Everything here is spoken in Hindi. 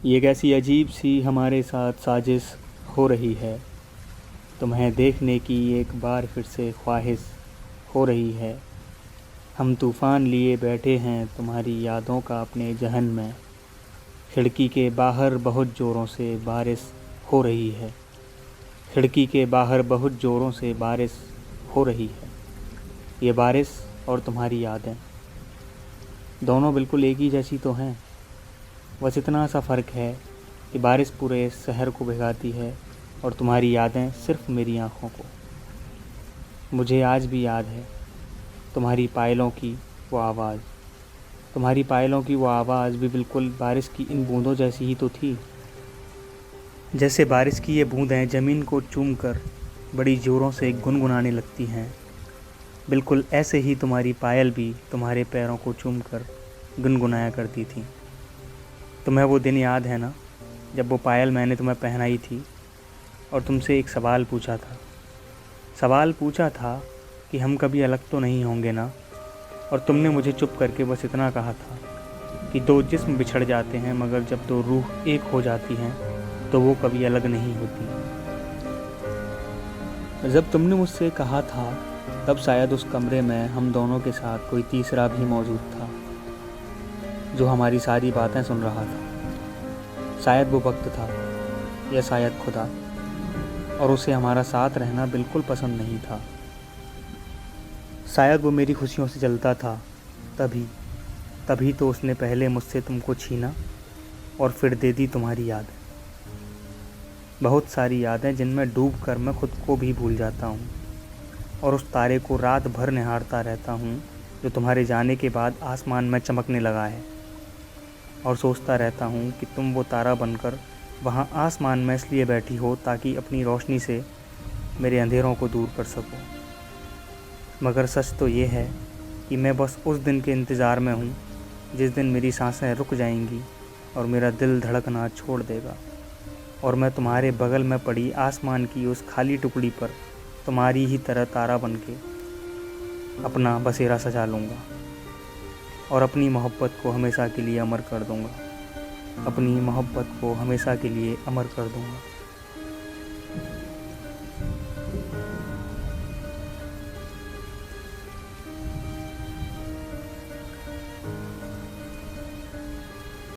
ये कैसी अजीब सी हमारे साथ साजिश हो रही है। तुम्हें देखने की एक बार फिर से ख्वाहिश हो रही है। हम तूफ़ान लिए बैठे हैं तुम्हारी यादों का अपने जहन में। खिड़की के बाहर बहुत ज़ोरों से बारिश हो रही है। खिड़की के बाहर बहुत ज़ोरों से बारिश हो रही है। ये बारिश और तुम्हारी यादें दोनों बिल्कुल एक ही जैसी तो हैं। बस इतना सा फ़र्क है कि बारिश पूरे शहर को भिगाती है और तुम्हारी यादें सिर्फ़ मेरी आँखों को। मुझे आज भी याद है तुम्हारी पायलों की वो आवाज़। तुम्हारी पायलों की वो आवाज़ भी बिल्कुल बारिश की इन बूंदों जैसी ही तो थी। जैसे बारिश की ये बूंदें ज़मीन को चूमकर बड़ी ज़ोरों से गुनगुनाने लगती हैं, बिल्कुल ऐसे ही तुम्हारी पायल भी तुम्हारे पैरों को चूमकर गुनगुनाया करती थी। तुम्हें वो दिन याद है ना, जब वो पायल मैंने तुम्हें पहनाई थी और तुमसे एक सवाल पूछा था। सवाल पूछा था कि हम कभी अलग तो नहीं होंगे ना, और तुमने मुझे चुप करके बस इतना कहा था कि दो जिस्म बिछड़ जाते हैं मगर जब दो रूह एक हो जाती हैं तो वो कभी अलग नहीं होती। जब तुमने मुझसे कहा था तब शायद उस कमरे में हम दोनों के साथ कोई तीसरा भी मौजूद था जो हमारी सारी बातें सुन रहा था। शायद वो वक्त था या शायद खुदा, और उसे हमारा साथ रहना बिल्कुल पसंद नहीं था। शायद वो मेरी खुशियों से जलता था, तभी तो उसने पहले मुझसे तुमको छीना और फिर दे दी तुम्हारी याद। बहुत सारी यादें जिनमें डूब कर मैं खुद को भी भूल जाता हूँ और उस तारे को रात भर निहारता रहता हूँ जो तुम्हारे जाने के बाद आसमान में चमकने लगा है, और सोचता रहता हूँ कि तुम वो तारा बनकर वहाँ आसमान में इसलिए बैठी हो ताकि अपनी रोशनी से मेरे अंधेरों को दूर कर सको। मगर सच तो ये है कि मैं बस उस दिन के इंतज़ार में हूँ जिस दिन मेरी सांसें रुक जाएंगी और मेरा दिल धड़कना छोड़ देगा और मैं तुम्हारे बगल में पड़ी आसमान की उस खाली टुकड़ी पर तुम्हारी ही तरह तारा बनके अपना बसेरा सजा लूँगा और अपनी मोहब्बत को हमेशा के लिए अमर कर दूँगा। अपनी मोहब्बत को हमेशा के लिए अमर कर दूँगा।